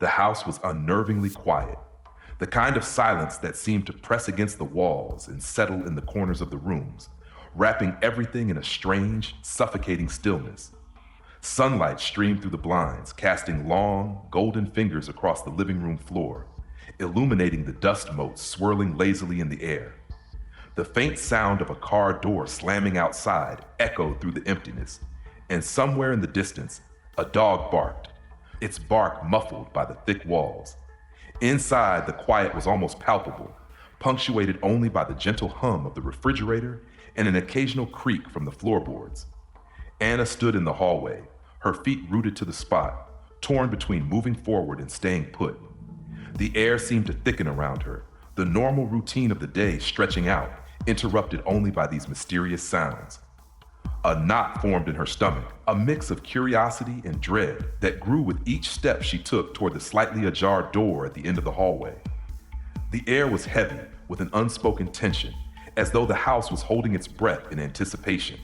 The house was unnervingly quiet, the kind of silence that seemed to press against the walls and settle in the corners of the rooms, wrapping everything in a strange, suffocating stillness. Sunlight streamed through the blinds, casting long, golden fingers across the living room floor, illuminating the dust motes swirling lazily in the air. The faint sound of a car door slamming outside echoed through the emptiness, and somewhere in the distance, a dog barked, its bark muffled by the thick walls. Inside, the quiet was almost palpable, punctuated only by the gentle hum of the refrigerator and an occasional creak from the floorboards. Anna stood in the hallway, her feet rooted to the spot, torn between moving forward and staying put. The air seemed to thicken around her, the normal routine of the day stretching out, interrupted only by these mysterious sounds. A knot formed in her stomach, a mix of curiosity and dread that grew with each step she took toward the slightly ajar door at the end of the hallway. The air was heavy with an unspoken tension, as though the house was holding its breath in anticipation.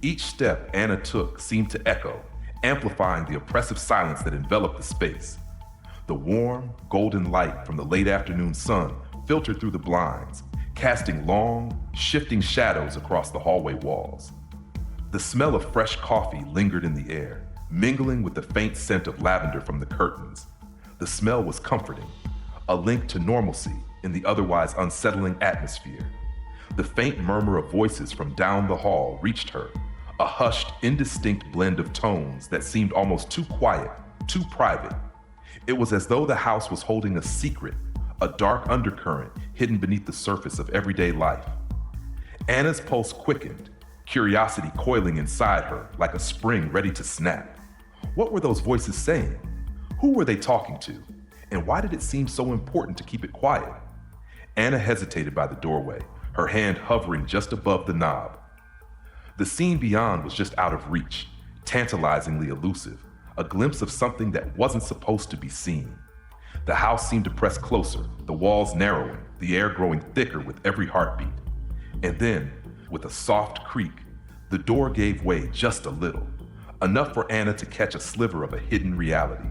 Each step Anna took seemed to echo, amplifying the oppressive silence that enveloped the space. The warm, golden light from the late afternoon sun filtered through the blinds, casting long, shifting shadows across the hallway walls. The smell of fresh coffee lingered in the air, mingling with the faint scent of lavender from the curtains. The smell was comforting, a link to normalcy in the otherwise unsettling atmosphere. The faint murmur of voices from down the hall reached her, a hushed, indistinct blend of tones that seemed almost too quiet, too private. It was as though the house was holding a secret, a dark undercurrent hidden beneath the surface of everyday life. Anna's pulse quickened, curiosity coiling inside her like a spring ready to snap. What were those voices saying? Who were they talking to? And why did it seem so important to keep it quiet? Anna hesitated by the doorway, her hand hovering just above the knob. The scene beyond was just out of reach, tantalizingly elusive, a glimpse of something that wasn't supposed to be seen. The house seemed to press closer, the walls narrowing, the air growing thicker with every heartbeat. And then, with a soft creak, the door gave way just a little, enough for Anna to catch a sliver of a hidden reality.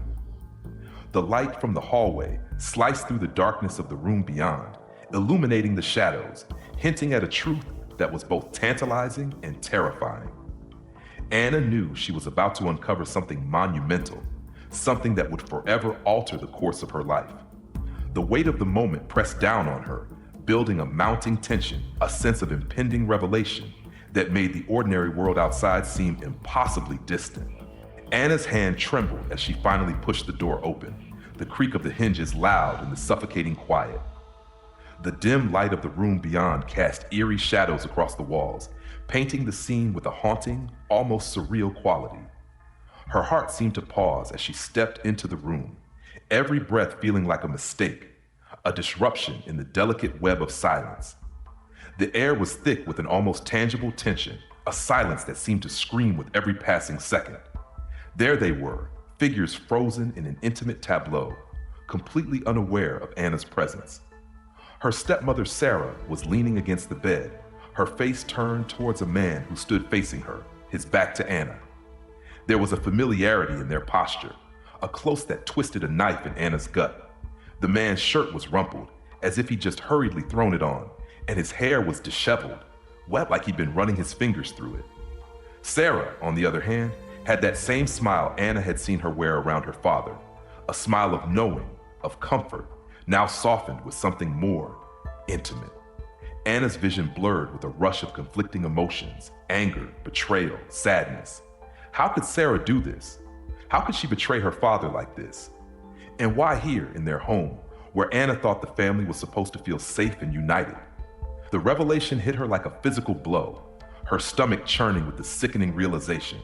The light from the hallway sliced through the darkness of the room beyond, illuminating the shadows, hinting at a truth that was both tantalizing and terrifying. Anna knew she was about to uncover something monumental, something that would forever alter the course of her life. The weight of the moment pressed down on her, building a mounting tension, a sense of impending revelation that made the ordinary world outside seem impossibly distant. Anna's hand trembled as she finally pushed the door open, the creak of the hinges loud in the suffocating quiet. The dim light of the room beyond cast eerie shadows across the walls, painting the scene with a haunting, almost surreal quality. Her heart seemed to pause as she stepped into the room, every breath feeling like a mistake, a disruption in the delicate web of silence. The air was thick with an almost tangible tension, a silence that seemed to scream with every passing second. There they were, figures frozen in an intimate tableau, completely unaware of Anna's presence. Her stepmother Sarah was leaning against the bed, her face turned towards a man who stood facing her, his back to Anna. There was a familiarity in their posture, a close that twisted a knife in Anna's gut. The man's shirt was rumpled, as if he'd just hurriedly thrown it on, and his hair was disheveled, wet like he'd been running his fingers through it. Sarah, on the other hand, had that same smile Anna had seen her wear around her father, a smile of knowing, of comfort, now softened with something more intimate. Anna's vision blurred with a rush of conflicting emotions, anger, betrayal, sadness. How could Sarah do this? How could she betray her father like this? And why here in their home, where Anna thought the family was supposed to feel safe and united? The revelation hit her like a physical blow, her stomach churning with the sickening realization.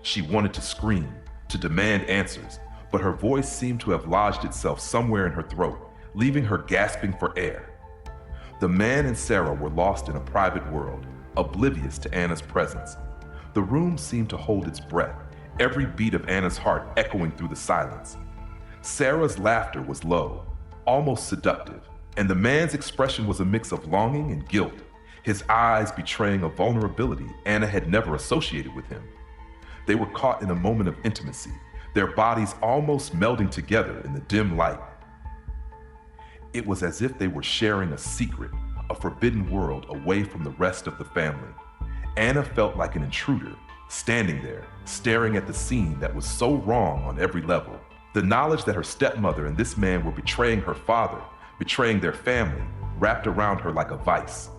She wanted to scream, to demand answers, but her voice seemed to have lodged itself somewhere in her throat, leaving her gasping for air. The man and Sarah were lost in a private world, oblivious to Anna's presence. The room seemed to hold its breath, every beat of Anna's heart echoing through the silence. Sarah's laughter was low, almost seductive, and the man's expression was a mix of longing and guilt, his eyes betraying a vulnerability Anna had never associated with him. They were caught in a moment of intimacy, their bodies almost melding together in the dim light. It was as if they were sharing a secret, a forbidden world away from the rest of the family. Anna felt like an intruder, standing there, staring at the scene that was so wrong on every level. The knowledge that her stepmother and this man were betraying her father, betraying their family, wrapped around her like a vice.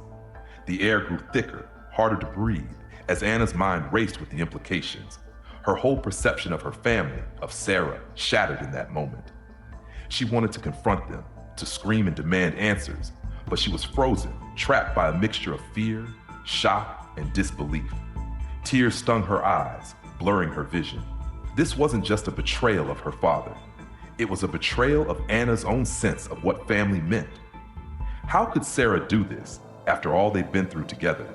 The air grew thicker, harder to breathe, as Anna's mind raced with the implications. Her whole perception of her family, of Sarah, shattered in that moment. She wanted to confront them, to scream and demand answers, but she was frozen, trapped by a mixture of fear, shock, and disbelief. Tears stung her eyes, blurring her vision. This wasn't just a betrayal of her father. It was a betrayal of Anna's own sense of what family meant. How could Sarah do this after all they'd been through together?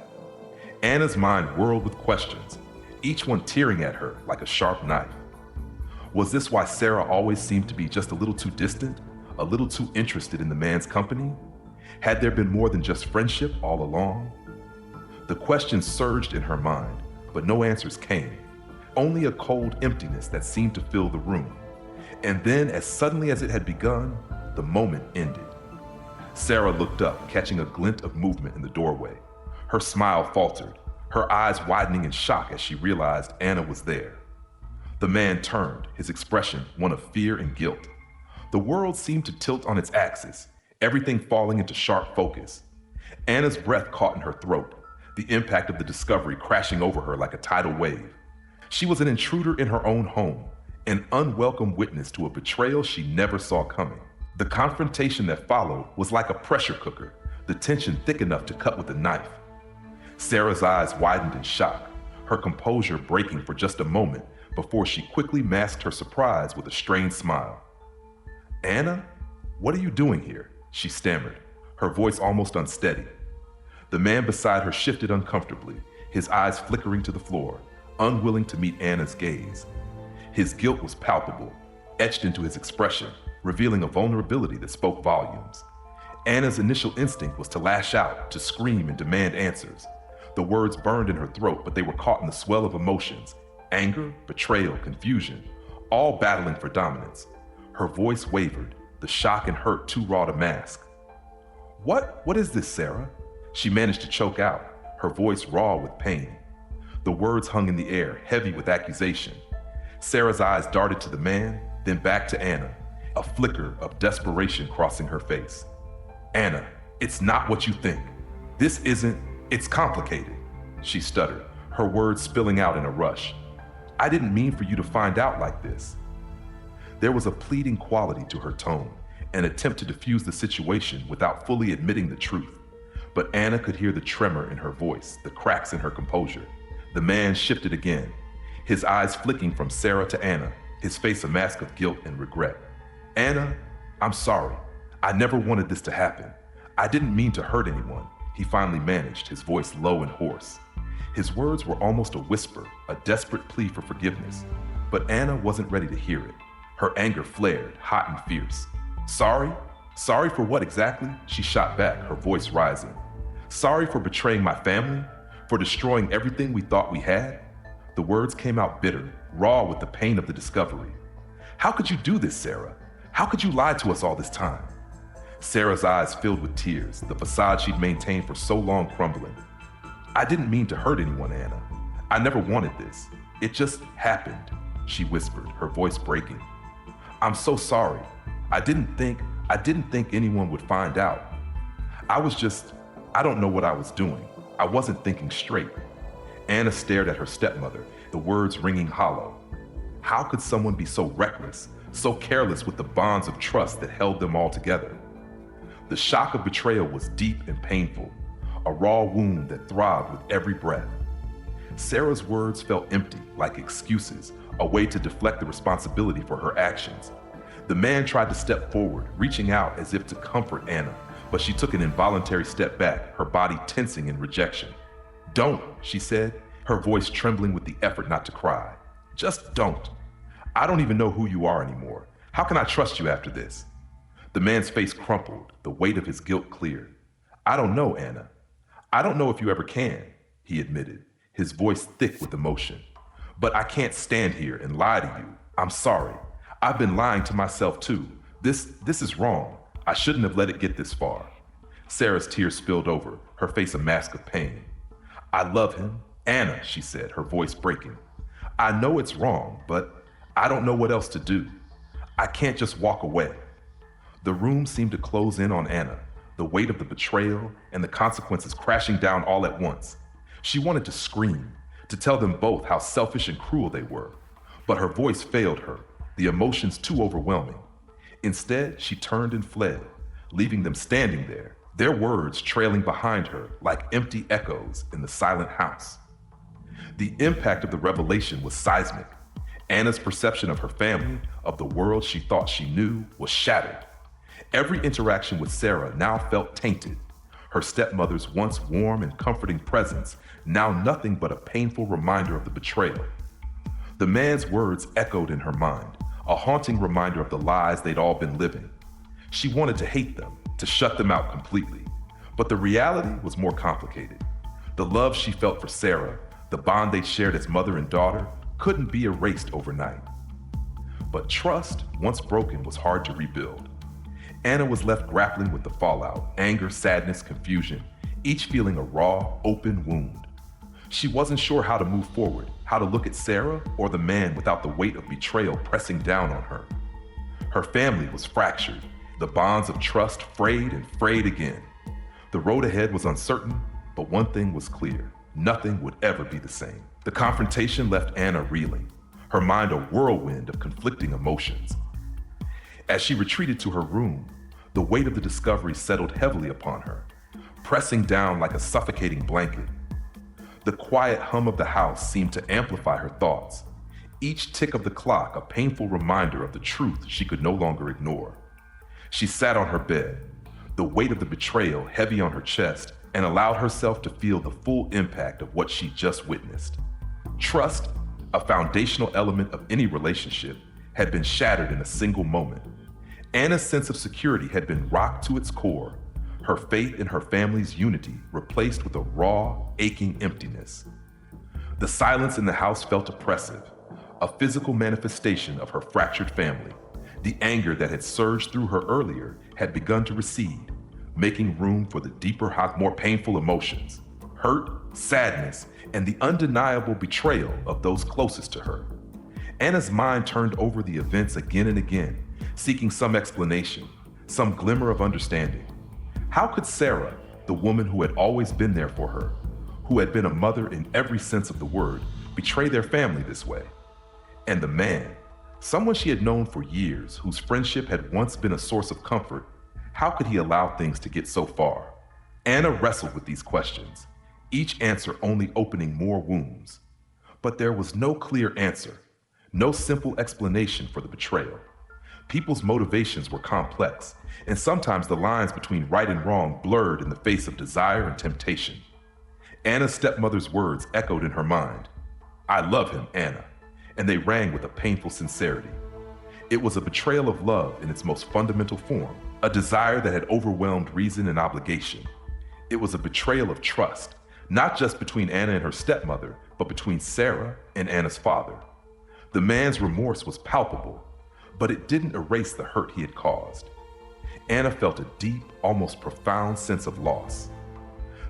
Anna's mind whirled with questions, each one tearing at her like a sharp knife. Was this why Sarah always seemed to be just a little too distant, a little too interested in the man's company? Had there been more than just friendship all along? The questions surged in her mind, but no answers came. Only a cold emptiness that seemed to fill the room. And then, as suddenly as it had begun, the moment ended. Sarah looked up, catching a glint of movement in the doorway. Her smile faltered, her eyes widening in shock as she realized Anna was there. The man turned, his expression one of fear and guilt. The world seemed to tilt on its axis, everything falling into sharp focus. Anna's breath caught in her throat, the impact of the discovery crashing over her like a tidal wave. She was an intruder in her own home, an unwelcome witness to a betrayal she never saw coming. The confrontation that followed was like a pressure cooker, the tension thick enough to cut with a knife. Sarah's eyes widened in shock, her composure breaking for just a moment before she quickly masked her surprise with a strained smile. "Anna, what are you doing here?" she stammered, her voice almost unsteady. The man beside her shifted uncomfortably, his eyes flickering to the floor, unwilling to meet Anna's gaze. His guilt was palpable, etched into his expression, revealing a vulnerability that spoke volumes. Anna's initial instinct was to lash out, to scream and demand answers. The words burned in her throat, but they were caught in the swell of emotions: anger, betrayal, confusion, all battling for dominance. Her voice wavered, the shock and hurt too raw to mask. What is this, Sarah?" She managed to choke out, her voice raw with pain. The words hung in the air, heavy with accusation. Sarah's eyes darted to the man, then back to Anna, a flicker of desperation crossing her face. "Anna, it's not what you think. It's complicated," she stuttered, her words spilling out in a rush. "I didn't mean for you to find out like this." There was a pleading quality to her tone, an attempt to defuse the situation without fully admitting the truth. But Anna could hear the tremor in her voice, the cracks in her composure. The man shifted again, his eyes flicking from Sarah to Anna, his face a mask of guilt and regret. "Anna, I'm sorry. I never wanted this to happen. I didn't mean to hurt anyone," he finally managed, his voice low and hoarse. His words were almost a whisper, a desperate plea for forgiveness. But Anna wasn't ready to hear it. Her anger flared, hot and fierce. "Sorry? Sorry for what exactly?" she shot back, her voice rising. "Sorry for betraying my family? For destroying everything we thought we had?" The words came out bitter, raw with the pain of the discovery. "How could you do this, Sarah? How could you lie to us all this time?" Sarah's eyes filled with tears, the facade she'd maintained for so long crumbling. "I didn't mean to hurt anyone, Anna. I never wanted this. It just happened," she whispered, her voice breaking. "I'm so sorry. I didn't think anyone would find out. I don't know what I was doing. I wasn't thinking straight." Anna stared at her stepmother, the words ringing hollow. How could someone be so reckless, so careless with the bonds of trust that held them all together? The shock of betrayal was deep and painful, a raw wound that throbbed with every breath. Sarah's words felt empty, like excuses, a way to deflect the responsibility for her actions. The man tried to step forward, reaching out as if to comfort Anna, but she took an involuntary step back, her body tensing in rejection. "Don't," she said, her voice trembling with the effort not to cry. "Just don't. I don't even know who you are anymore. How can I trust you after this?" The man's face crumpled, the weight of his guilt cleared. "I don't know, Anna. I don't know if you ever can," he admitted, his voice thick with emotion. "But I can't stand here and lie to you. I'm sorry. I've been lying to myself too. This is wrong. I shouldn't have let it get this far. Sarah's tears spilled over, her face a mask of pain. I love him. Anna, she said, her voice breaking. I know it's wrong, but I don't know what else to do. I can't just walk away. The room seemed to close in on Anna, the weight of the betrayal and the consequences crashing down all at once. She wanted to scream, to tell them both how selfish and cruel they were, but her voice failed her, the emotions too overwhelming. Instead, she turned and fled, leaving them standing there, their words trailing behind her like empty echoes in the silent house. The impact of the revelation was seismic. Anna's perception of her family, of the world she thought she knew, was shattered. Every interaction with Sarah now felt tainted. Her stepmother's once warm and comforting presence, now nothing but a painful reminder of the betrayal. The man's words echoed in her mind, a haunting reminder of the lies they'd all been living. She wanted to hate them, to shut them out completely. But the reality was more complicated. The love she felt for Sarah, the bond they'd shared as mother and daughter, couldn't be erased overnight. But trust, once broken, was hard to rebuild. Anna was left grappling with the fallout, anger, sadness, confusion, each feeling a raw, open wound. She wasn't sure how to move forward, how to look at Sarah or the man without the weight of betrayal pressing down on her. Her family was fractured, the bonds of trust frayed and frayed again. The road ahead was uncertain, but one thing was clear: nothing would ever be the same. The confrontation left Anna reeling, her mind a whirlwind of conflicting emotions. As she retreated to her room, the weight of the discovery settled heavily upon her, pressing down like a suffocating blanket. The quiet hum of the house seemed to amplify her thoughts, each tick of the clock a painful reminder of the truth she could no longer ignore. She sat on her bed, the weight of the betrayal heavy on her chest, and allowed herself to feel the full impact of what she just witnessed. Trust, a foundational element of any relationship, had been shattered in a single moment. Anna's sense of security had been rocked to its core, her faith in her family's unity replaced with a raw, aching emptiness. The silence in the house felt oppressive, a physical manifestation of her fractured family. The anger that had surged through her earlier had begun to recede, making room for the deeper, more painful emotions: hurt, sadness, and the undeniable betrayal of those closest to her. Anna's mind turned over the events again and again, seeking some explanation, some glimmer of understanding. How could Sarah, the woman who had always been there for her, who had been a mother in every sense of the word, betray their family this way? And the man, someone she had known for years, whose friendship had once been a source of comfort, how could he allow things to get so far? Anna wrestled with these questions, each answer only opening more wounds. But there was no clear answer, no simple explanation for the betrayal. People's motivations were complex, and sometimes the lines between right and wrong blurred in the face of desire and temptation. Anna's stepmother's words echoed in her mind. I love him, Anna, and they rang with a painful sincerity. It was a betrayal of love in its most fundamental form, a desire that had overwhelmed reason and obligation. It was a betrayal of trust, not just between Anna and her stepmother, but between Sarah and Anna's father. The man's remorse was palpable, but it didn't erase the hurt he had caused. Anna felt a deep, almost profound sense of loss.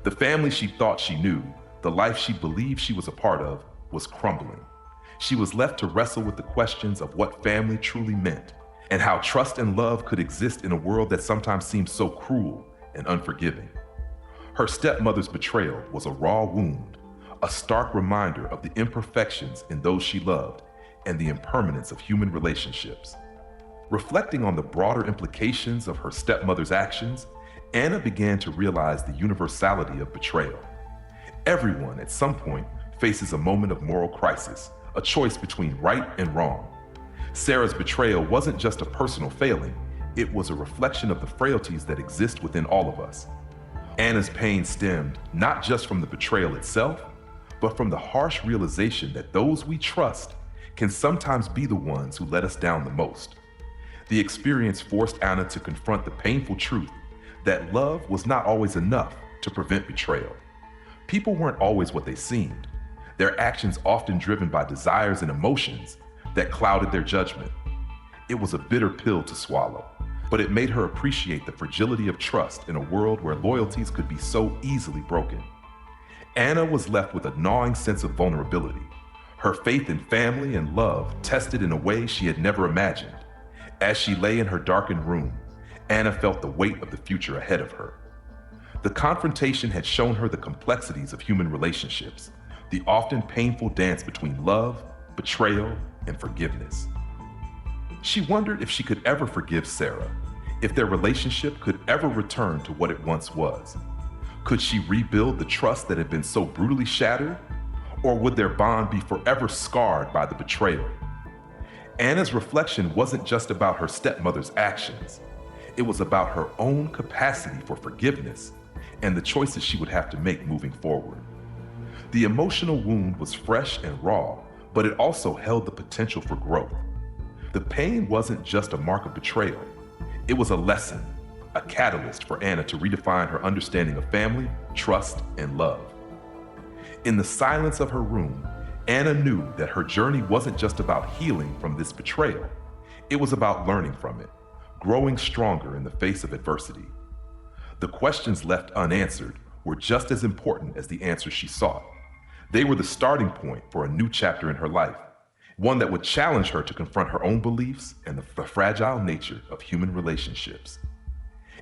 The family she thought she knew, the life she believed she was a part of, was crumbling. She was left to wrestle with the questions of what family truly meant, and how trust and love could exist in a world that sometimes seemed so cruel and unforgiving. Her stepmother's betrayal was a raw wound, a stark reminder of the imperfections in those she loved and the impermanence of human relationships. Reflecting on the broader implications of her stepmother's actions, Anna began to realize the universality of betrayal. Everyone, at some point, faces a moment of moral crisis, a choice between right and wrong. Sarah's betrayal wasn't just a personal failing, it was a reflection of the frailties that exist within all of us. Anna's pain stemmed not just from the betrayal itself, but from the harsh realization that those we trust can sometimes be the ones who let us down the most. The experience forced Anna to confront the painful truth that love was not always enough to prevent betrayal. People weren't always what they seemed. Their actions often driven by desires and emotions, that clouded their judgment. It was a bitter pill to swallow, but it made her appreciate the fragility of trust in a world where loyalties could be so easily broken. Anna was left with a gnawing sense of vulnerability, her faith in family and love tested in a way she had never imagined. As she lay in her darkened room, Anna felt the weight of the future ahead of her. The confrontation had shown her the complexities of human relationships, the often painful dance between love, betrayal, and forgiveness. She wondered if she could ever forgive Sarah, if their relationship could ever return to what it once was. Could she rebuild the trust that had been so brutally shattered? Or would their bond be forever scarred by the betrayal? Anna's reflection wasn't just about her stepmother's actions. It was about her own capacity for forgiveness and the choices she would have to make moving forward. The emotional wound was fresh and raw, but it also held the potential for growth. The pain wasn't just a mark of betrayal. It was a lesson, a catalyst for Anna to redefine her understanding of family, trust, and love. In the silence of her room, Anna knew that her journey wasn't just about healing from this betrayal. It was about learning from it, growing stronger in the face of adversity. The questions left unanswered were just as important as the answers she sought. They were the starting point for a new chapter in her life, one that would challenge her to confront her own beliefs and the fragile nature of human relationships.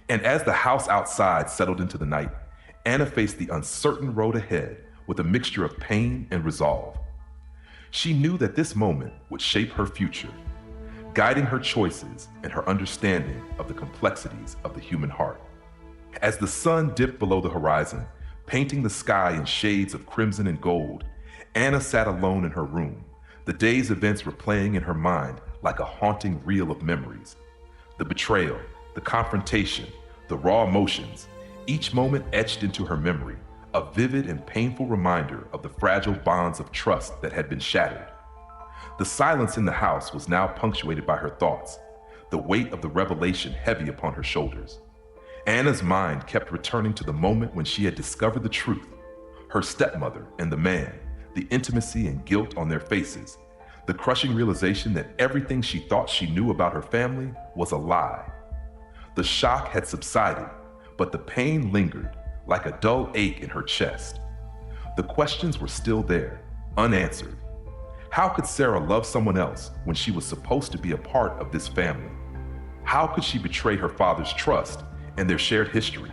And as the house outside settled into the night, Anna faced the uncertain road ahead with a mixture of pain and resolve. She knew that this moment would shape her future, guiding her choices and her understanding of the complexities of the human heart. As the sun dipped below the horizon, painting the sky in shades of crimson and gold, Anna sat alone in her room. The day's events were playing in her mind like a haunting reel of memories. The betrayal, the confrontation, the raw emotions, each moment etched into her memory, a vivid and painful reminder of the fragile bonds of trust that had been shattered. The silence in the house was now punctuated by her thoughts, the weight of the revelation heavy upon her shoulders. Anna's mind kept returning to the moment when she had discovered the truth, her stepmother and the man, the intimacy and guilt on their faces, the crushing realization that everything she thought she knew about her family was a lie. The shock had subsided, but the pain lingered like a dull ache in her chest. The questions were still there, unanswered. How could Sarah love someone else when she was supposed to be a part of this family? How could she betray her father's trust and their shared history?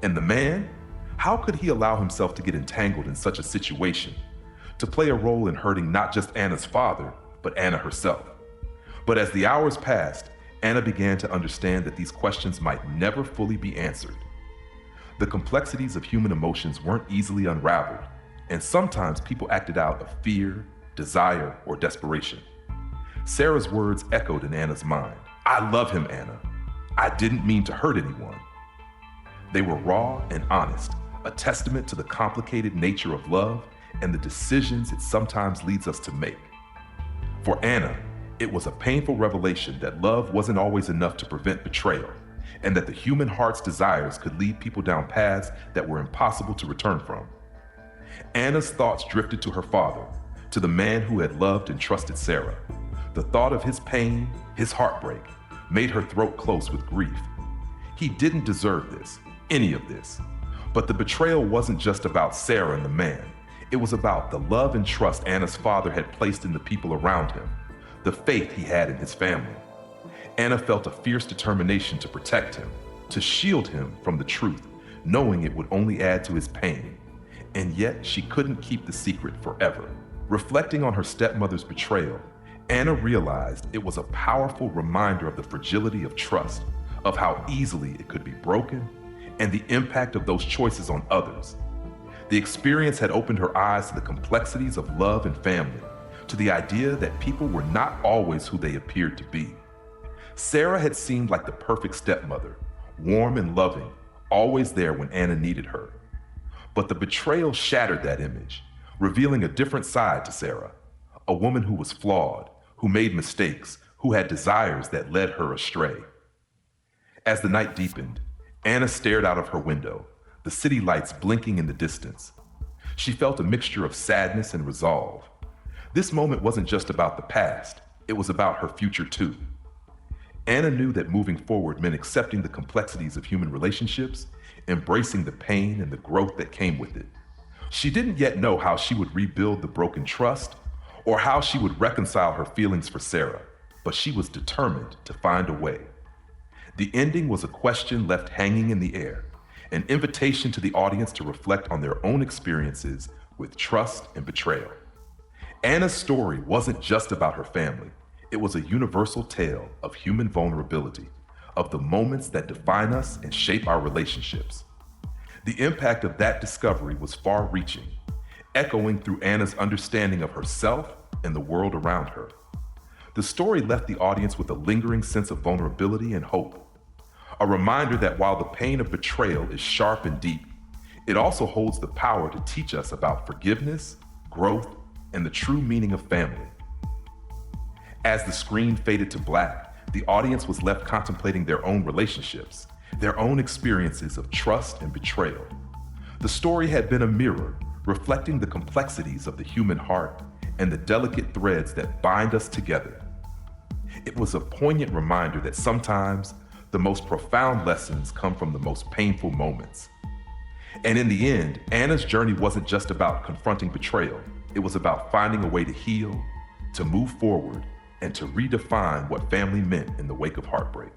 And the man? How could he allow himself to get entangled in such a situation, to play a role in hurting not just Anna's father, but Anna herself? But as the hours passed, Anna began to understand that these questions might never fully be answered. The complexities of human emotions weren't easily unraveled, and sometimes people acted out of fear, desire, or desperation. Sarah's words echoed in Anna's mind. "I love him, Anna. I didn't mean to hurt anyone." They were raw and honest, a testament to the complicated nature of love and the decisions it sometimes leads us to make. For Anna, it was a painful revelation that love wasn't always enough to prevent betrayal, and that the human heart's desires could lead people down paths that were impossible to return from. Anna's thoughts drifted to her father, to the man who had loved and trusted Sarah. The thought of his pain, his heartbreak, made her throat close with grief. He didn't deserve this, any of this. But the betrayal wasn't just about Sarah and the man. It was about the love and trust Anna's father had placed in the people around him, the faith he had in his family. Anna felt a fierce determination to protect him, to shield him from the truth, knowing it would only add to his pain. And yet she couldn't keep the secret forever. Reflecting on her stepmother's betrayal, Anna realized it was a powerful reminder of the fragility of trust, of how easily it could be broken, and the impact of those choices on others. The experience had opened her eyes to the complexities of love and family, to the idea that people were not always who they appeared to be. Sarah had seemed like the perfect stepmother, warm and loving, always there when Anna needed her. But the betrayal shattered that image, revealing a different side to Sarah, a woman who was flawed, who made mistakes, who had desires that led her astray. As the night deepened, Anna stared out of her window, the city lights blinking in the distance. She felt a mixture of sadness and resolve. This moment wasn't just about the past, it was about her future too. Anna knew that moving forward meant accepting the complexities of human relationships, embracing the pain and the growth that came with it. She didn't yet know how she would rebuild the broken trust or how she would reconcile her feelings for Sarah, but she was determined to find a way. The ending was a question left hanging in the air, an invitation to the audience to reflect on their own experiences with trust and betrayal. Anna's story wasn't just about her family. It was a universal tale of human vulnerability, of the moments that define us and shape our relationships. The impact of that discovery was far-reaching, echoing through Anna's understanding of herself and the world around her. The story left the audience with a lingering sense of vulnerability and hope, a reminder that while the pain of betrayal is sharp and deep, it also holds the power to teach us about forgiveness, growth, and the true meaning of family. As the screen faded to black, the audience was left contemplating their own relationships, their own experiences of trust and betrayal. The story had been a mirror, reflecting the complexities of the human heart and the delicate threads that bind us together. It was a poignant reminder that sometimes the most profound lessons come from the most painful moments. And in the end, Anna's journey wasn't just about confronting betrayal. It was about finding a way to heal, to move forward, and to redefine what family meant in the wake of heartbreak.